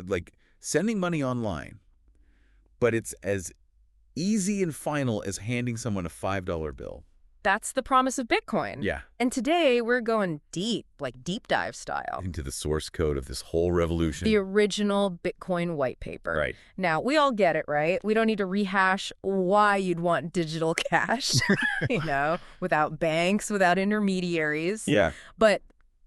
like sending money online, but it's as easy and final as handing someone a $5 bill. That's the promise of Bitcoin. Yeah. And today we're going deep, like deep dive style. Into the source code of this whole revolution. The original Bitcoin white paper. Right. Now, we all get it, right? We don't need to rehash why you'd want digital cash, without banks, without intermediaries. Yeah. But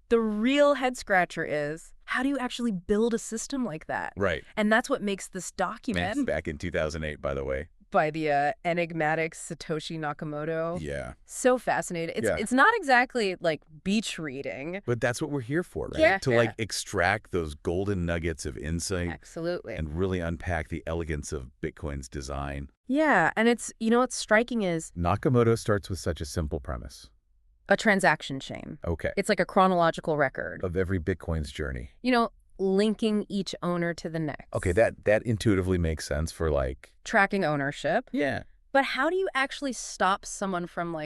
the real head scratcher is, how do you actually build a system like that? Right. And that's what makes this document, Back in 2008, by the way. by the enigmatic Satoshi Nakamoto. Yeah. So fascinating. It's not exactly like beach reading. But that's what we're here for, right? Yeah. To extract those golden nuggets of insight. Absolutely. And really unpack the elegance of Bitcoin's design. Yeah, and what's striking is Nakamoto starts with such a simple premise. a transaction chain. Okay. It's like a chronological record. Of every Bitcoin's journey. Linking each owner to the next. Okay, that intuitively makes sense for tracking ownership. Yeah. But how do you actually stop someone from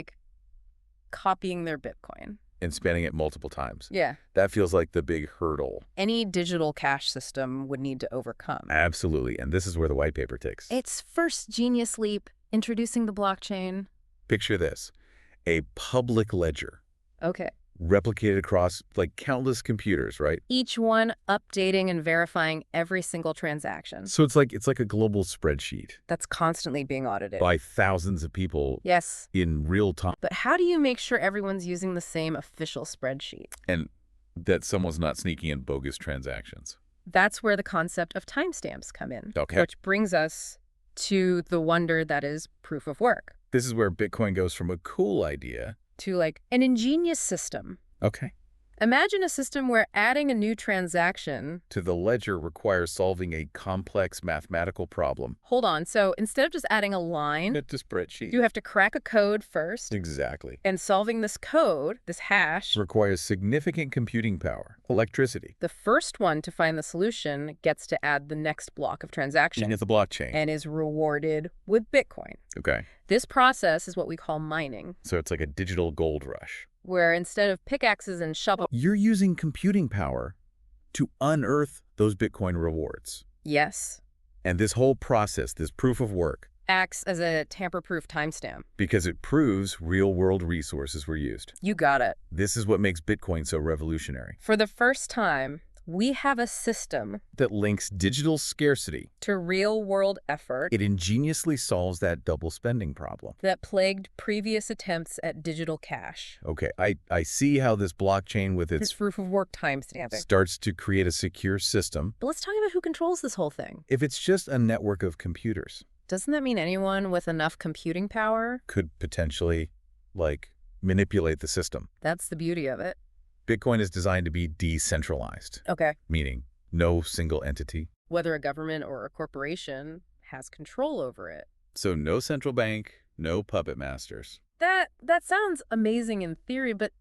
copying their Bitcoin? And spending it multiple times. Yeah. That feels like the big hurdle. Any digital cash system would need to overcome. Absolutely. And this is where the white paper ticks. Its first genius leap, introducing the blockchain. Picture this. A public ledger. Okay. Replicated across countless computers, right? Each one updating and verifying every single transaction. So it's like a global spreadsheet. That's constantly being audited. By thousands of people. Yes. In real time. But how do you make sure everyone's using the same official spreadsheet? And that someone's not sneaking in bogus transactions. That's where the concept of timestamps come in. Okay. Which brings us to the wonder that is proof of work. This is where Bitcoin goes from a cool idea to an ingenious system. Okay. Imagine a system where adding a new transaction to the ledger requires solving a complex mathematical problem. Hold on. So instead of just adding a line, to spreadsheet, you have to crack a code first. Exactly. And solving this code, this hash, requires significant computing power, electricity. The first one to find the solution gets to add the next block of transaction. And it's a blockchain. And is rewarded with Bitcoin. Okay. This process is what we call mining. So it's like a digital gold rush. Where instead of pickaxes and shovels, you're using computing power to unearth those Bitcoin rewards. Yes. And this whole process, this proof of work, acts as a tamper-proof timestamp. Because it proves real-world resources were used. You got it. This is what makes Bitcoin so revolutionary. For the first time, we have a system that links digital scarcity to real-world effort. It ingeniously solves that double spending problem that plagued previous attempts at digital cash. Okay, I see how this blockchain with its proof of work timestamping starts to create a secure system. But let's talk about who controls this whole thing. If it's just a network of computers, doesn't that mean anyone with enough computing power could potentially, manipulate the system? That's the beauty of it. Bitcoin is designed to be decentralized. Okay. Meaning no single entity. Whether a government or a corporation has control over it. So no central bank, no puppet masters. That sounds amazing in theory, but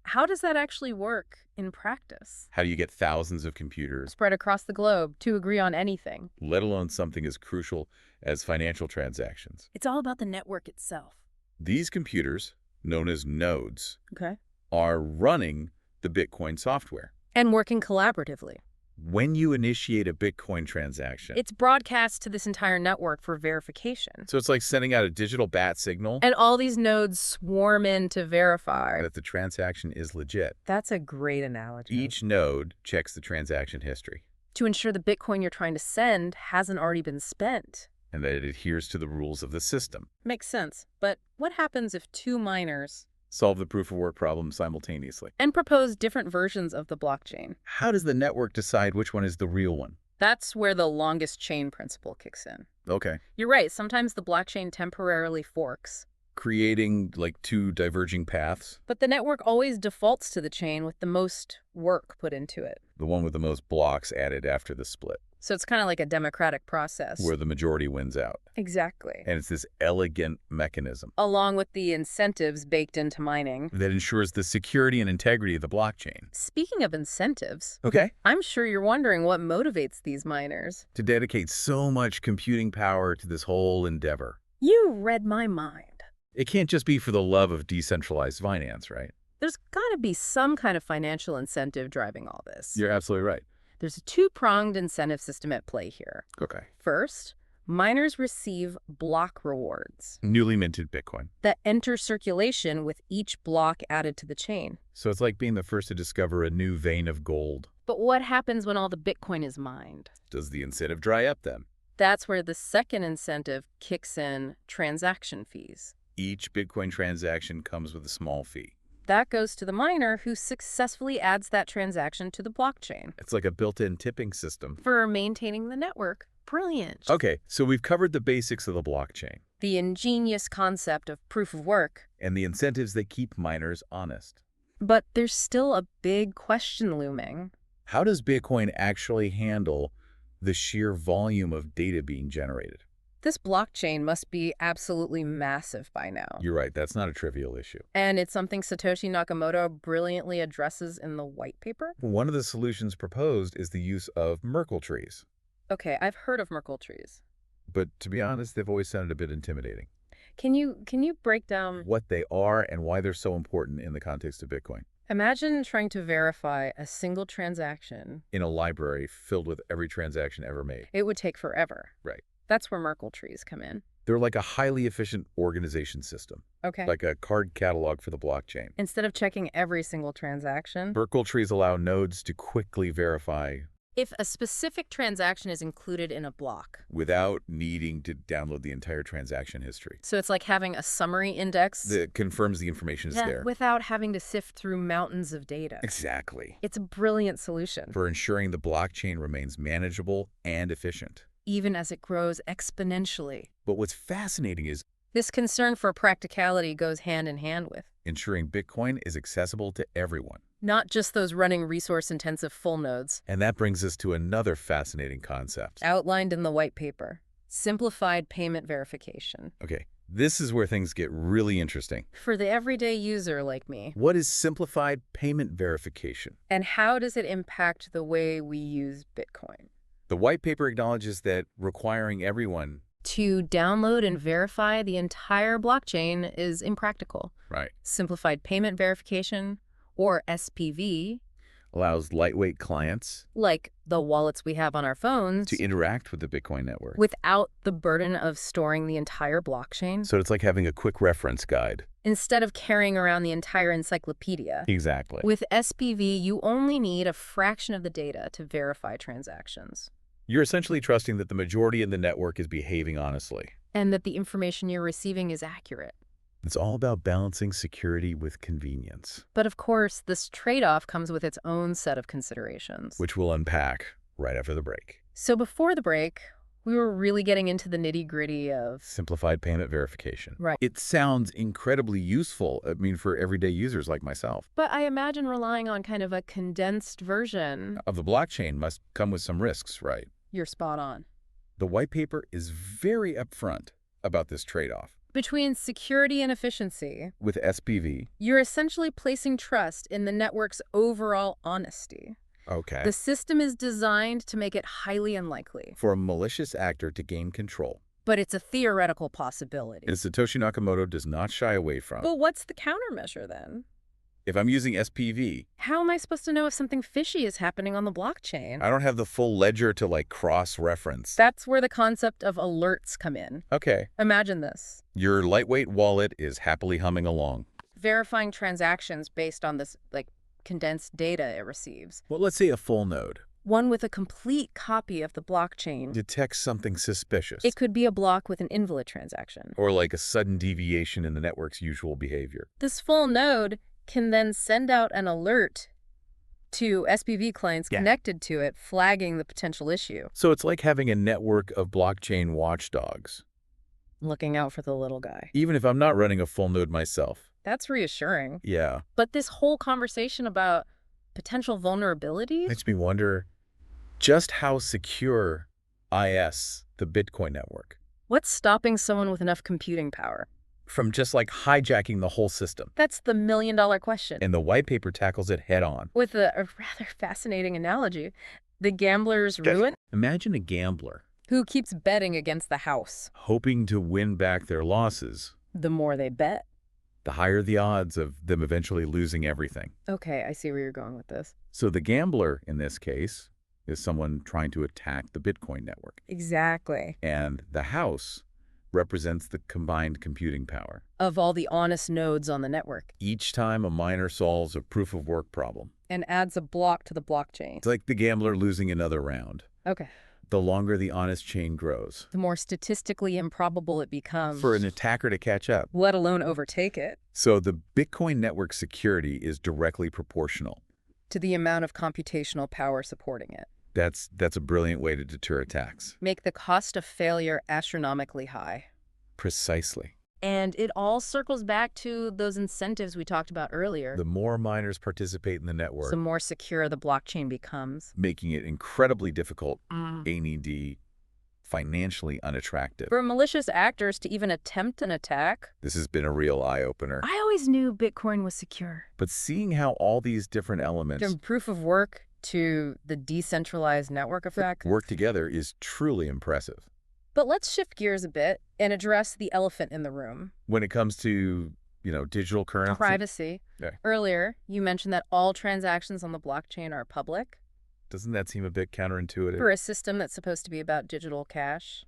how does that actually work in practice? How do you get thousands of computers spread across the globe to agree on anything? Let alone something as crucial as financial transactions. It's all about the network itself. These computers, known as nodes, okay, are running the Bitcoin software. And working collaboratively. When you initiate a Bitcoin transaction, it's broadcast to this entire network for verification. So it's like sending out a digital bat signal. And all these nodes swarm in to verify that the transaction is legit. That's a great analogy. Each node checks the transaction history. To ensure the Bitcoin you're trying to send hasn't already been spent. And that it adheres to the rules of the system. Makes sense. But what happens if two miners solve the proof of work problem simultaneously and propose different versions of the blockchain? How does the network decide which one is the real one? That's where the longest chain principle kicks in. Okay. You're right. Sometimes the blockchain temporarily forks, creating two diverging paths. But the network always defaults to the chain with the most work put into it. The one with the most blocks added after the split. So it's kind of like a democratic process. Where the majority wins out. Exactly. And it's this elegant mechanism. Along with the incentives baked into mining. That ensures the security and integrity of the blockchain. Speaking of incentives. Okay. I'm sure you're wondering what motivates these miners. To dedicate so much computing power to this whole endeavor. You read my mind. It can't just be for the love of decentralized finance, right? There's got to be some kind of financial incentive driving all this. You're absolutely right. There's a two-pronged incentive system at play here. Okay. First, miners receive block rewards Newly minted Bitcoin. that enter circulation with each block added to the chain. So it's like being the first to discover a new vein of gold. But what happens when all the Bitcoin is mined? Does the incentive dry up then? That's where the second incentive kicks in: transaction fees. Each Bitcoin transaction comes with a small fee. That goes to the miner who successfully adds that transaction to the blockchain. It's like a built-in tipping system. For maintaining the network. Brilliant. Okay, so we've covered the basics of the blockchain The ingenious concept of proof of work. and the incentives that keep miners honest. But there's still a big question looming. How does Bitcoin actually handle the sheer volume of data being generated? This blockchain must be absolutely massive by now. You're right, that's not a trivial issue. And it's something Satoshi Nakamoto brilliantly addresses in the white paper? One of the solutions proposed is the use of Merkle trees. Okay, I've heard of Merkle trees. But to be honest, they've always sounded a bit intimidating. Can you break down? What they are and why they're so important in the context of Bitcoin. Imagine trying to verify a single transaction. In a library filled with every transaction ever made. It would take forever. Right. That's where Merkle trees come in. They're like a highly efficient organization system, Okay. like a card catalog for the blockchain. Instead of checking every single transaction, Merkle trees allow nodes to quickly verify if a specific transaction is included in a block. without needing to download the entire transaction history. So it's like having a summary index That confirms the information is there. without having to sift through mountains of data. Exactly. It's a brilliant solution, For ensuring the blockchain remains manageable and efficient. even as it grows exponentially. But what's fascinating is This concern for practicality goes hand in hand with ensuring Bitcoin is accessible to everyone. not just those running resource-intensive full nodes And that brings us to another fascinating concept. outlined in the white paper: simplified payment verification. Okay, this is where things get really interesting. For the everyday user like me. What is simplified payment verification? And how does it impact the way we use Bitcoin? The white paper acknowledges that requiring everyone, To download and verify the entire blockchain is impractical. right, Simplified payment verification, or SPV, allows lightweight clients like the wallets we have on our phones, to interact with the Bitcoin network. without the burden of storing the entire blockchain, So it's like having a quick reference guide. instead of carrying around the entire encyclopedia. Exactly. With SPV, you only need a fraction of the data to verify transactions, You're essentially trusting that the majority in the network is behaving honestly. and that the information you're receiving is accurate. It's all about balancing security with convenience, But of course, this trade-off comes with its own set of considerations. which we'll unpack right after the break. So before the break, we were really getting into the nitty-gritty of... Simplified payment verification. Right. It sounds incredibly useful, for everyday users like myself. But I imagine relying on kind of a condensed version. Of the blockchain must come with some risks, right? You're spot on. The white paper is very upfront about this trade-off. Between security and efficiency, With SPV, you're essentially placing trust in the network's overall honesty. okay, The system is designed to make it highly unlikely, for a malicious actor to gain control, but it's a theoretical possibility. and Satoshi Nakamoto does not shy away from. But what's the countermeasure then? If I'm using SPV, How am I supposed to know if something fishy is happening on the blockchain? I don't have the full ledger to cross-reference. That's where the concept of alerts come in. Okay, Imagine this: your lightweight wallet is happily humming along. verifying transactions based on this, condensed data it receives. Well, let's say a full node One with a complete copy of the blockchain. detects something suspicious, It could be a block with an invalid transaction. or like a sudden deviation in the network's usual behavior. This full node can then send out an alert to SPV clients connected to it, flagging the potential issue. So it's like having a network of blockchain watchdogs. Looking out for the little guy. Even if I'm not running a full node myself. That's reassuring. Yeah. But this whole conversation about potential vulnerability? Makes me wonder just how secure is the Bitcoin network What's stopping someone with enough computing power? from just hijacking the whole system. That's the million-dollar question. And the white paper tackles it head on. With a rather fascinating analogy, the gambler's ruin, Imagine a gambler who keeps betting against the house. hoping to win back their losses. The more they bet. The higher the odds of them eventually losing everything. Okay, I see where you're going with this. So the gambler, in this case, is someone trying to attack the Bitcoin network. Exactly. And the house represents the combined computing power. Of all the honest nodes on the network. Each time a miner solves a proof-of-work problem, And adds a block to the blockchain. it's like the gambler losing another round. Okay. The longer the honest chain grows, The more statistically improbable it becomes. for an attacker to catch up. Let alone overtake it. So the Bitcoin network security is directly proportional. To the amount of computational power supporting it. That's a brilliant way to deter attacks. Make the cost of failure astronomically high. Precisely. And it all circles back to those incentives we talked about earlier. The more miners participate in the network, The more secure the blockchain becomes. making it incredibly difficult, AND financially unattractive. For malicious actors to even attempt an attack. This has been a real eye-opener. I always knew Bitcoin was secure. But seeing how all these different elements From proof of work to the decentralized network effect. work together is truly impressive. But let's shift gears a bit and address the elephant in the room. When it comes to, digital currency. Privacy. Yeah. Earlier, you mentioned that all transactions on the blockchain are public. Doesn't that seem a bit counterintuitive? For a system that's supposed to be about digital cash.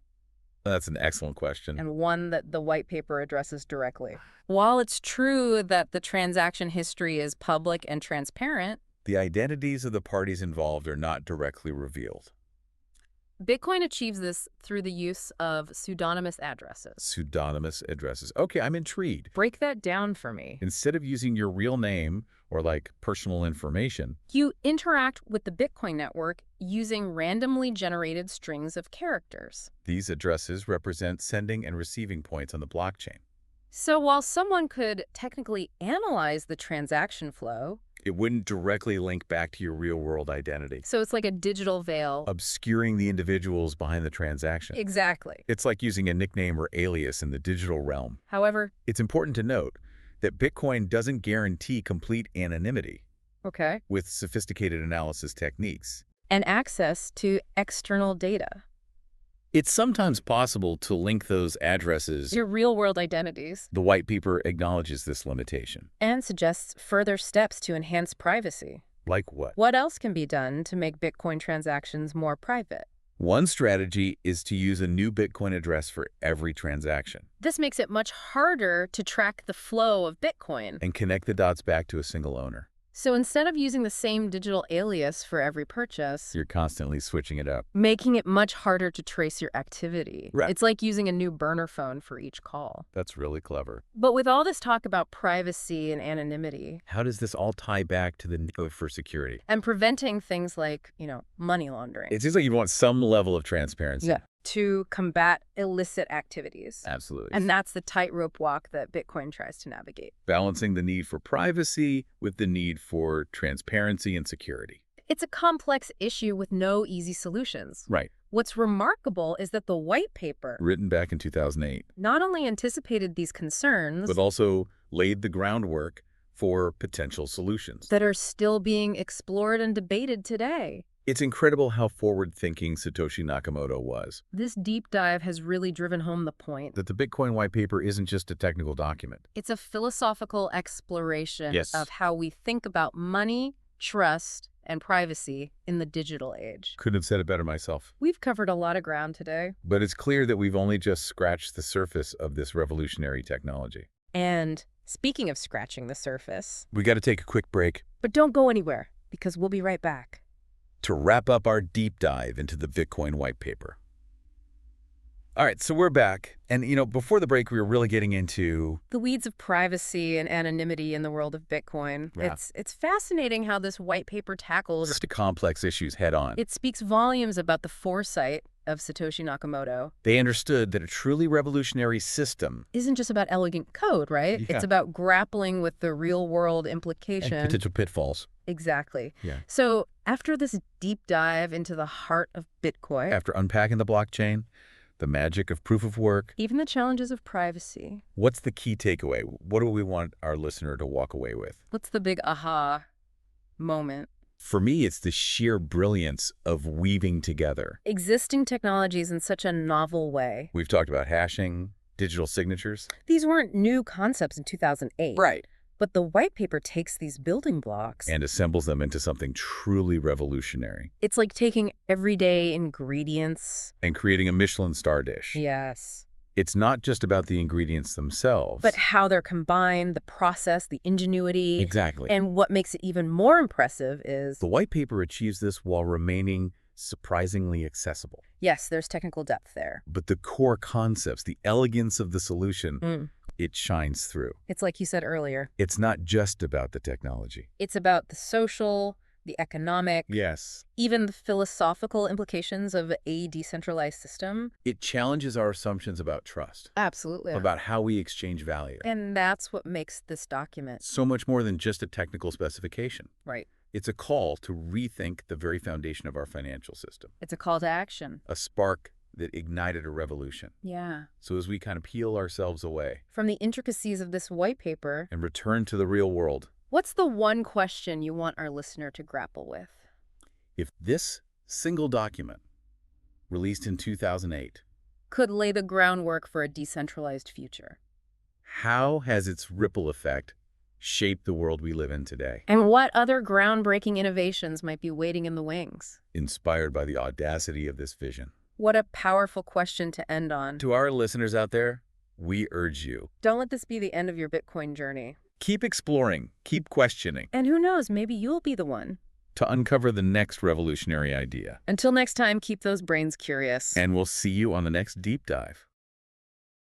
That's an excellent question. And one that the white paper addresses directly. While it's true that the transaction history is public and transparent, The identities of the parties involved are not directly revealed. Bitcoin achieves this through the use of pseudonymous addresses. Pseudonymous addresses. Okay, I'm intrigued. Break that down for me. Instead of using your real name or personal information, You interact with the Bitcoin network using randomly generated strings of characters. these addresses represent sending and receiving points on the blockchain. So while someone could technically analyze the transaction flow, It wouldn't directly link back to your real-world identity, so it's like a digital veil. obscuring the individuals behind the transaction. Exactly. It's like using a nickname or alias in the digital realm. However, It's important to note that Bitcoin doesn't guarantee complete anonymity okay, with sophisticated analysis techniques. and access to external data, It's sometimes possible to link those addresses. your real-world identities, The white paper acknowledges this limitation. and suggests further steps to enhance privacy. Like what? What else can be done to make Bitcoin transactions more private? One strategy is to use a new Bitcoin address for every transaction This makes it much harder to track the flow of Bitcoin. and connect the dots back to a single owner. So instead of using the same digital alias for every purchase, You're constantly switching it up. making it much harder to trace your activity. Right. It's like using a new burner phone for each call. That's really clever. But with all this talk about privacy and anonymity, How does this all tie back to the need for security? and preventing things like, money laundering. It seems like you want some level of transparency. Yeah. To combat illicit activities. Absolutely. And that's the tightrope walk that Bitcoin tries to navigate. Balancing the need for privacy with the need for transparency and security. It's a complex issue with no easy solutions. Right. What's remarkable is that the white paper Written back in 2008, not only anticipated these concerns but also laid the groundwork for potential solutions. that are still being explored and debated today. It's incredible how forward-thinking Satoshi Nakamoto was. This deep dive has really driven home the point. That the Bitcoin white paper isn't just a technical document. It's a philosophical exploration Yes. of how we think about money, trust, and privacy in the digital age. Couldn't have said it better myself. We've covered a lot of ground today. But it's clear that we've only just scratched the surface of this revolutionary technology. And speaking of scratching the surface, We got to take a quick break but don't go anywhere because we'll be right back. to wrap up our deep dive into the Bitcoin white paper. All right, so we're back. And, before the break, we were really getting into The weeds of privacy and anonymity in the world of Bitcoin. Yeah. It's fascinating how this white paper tackles. just complex issues head on. It speaks volumes about the foresight of Satoshi Nakamoto. They understood that a truly revolutionary system Isn't just about elegant code, right? Yeah. It's about grappling with the real-world and implication. potential pitfalls. Exactly. Yeah. So after this deep dive into the heart of Bitcoin, After unpacking the blockchain, the magic of proof of work, even the challenges of privacy, what's the key takeaway? What do we want our listener to walk away with? what's the big aha moment? For me, it's the sheer brilliance of weaving together. Existing technologies in such a novel way. We've talked about hashing, digital signatures. These weren't new concepts in 2008. Right. But the white paper takes these building blocks. and assembles them into something truly revolutionary It's like taking everyday ingredients. and creating a Michelin star dish. Yes. It's not just about the ingredients themselves. But how they're combined, the process, the ingenuity. Exactly. And what makes it even more impressive is, The white paper achieves this while remaining surprisingly accessible. yes, there's technical depth there. But the core concepts, the elegance of the solution, it shines through. It's like you said earlier. It's not just about the technology. It's about the social, the economic, Yes. even the philosophical implications of a decentralized system. It challenges our assumptions about trust, Absolutely. about how we exchange value. And that's what makes this document. So much more than just a technical specification. Right. It's a call to rethink the very foundation of our financial system, It's a call to action. a spark that ignited a revolution. Yeah. So as we kind of peel ourselves away From the intricacies of this white paper, and return to the real world, what's the one question you want our listener to grapple with? if this single document, released in 2008, Could lay the groundwork for a decentralized future. how has its ripple effect shaped the world we live in today? And what other groundbreaking innovations might be waiting in the wings? Inspired by the audacity of this vision. What a powerful question to end on. To our listeners out there, we urge you, Don't let this be the end of your Bitcoin journey. keep exploring, keep questioning, And who knows, maybe you'll be the one. to uncover the next revolutionary idea. Until next time, keep those brains curious. And we'll see you on the next deep dive.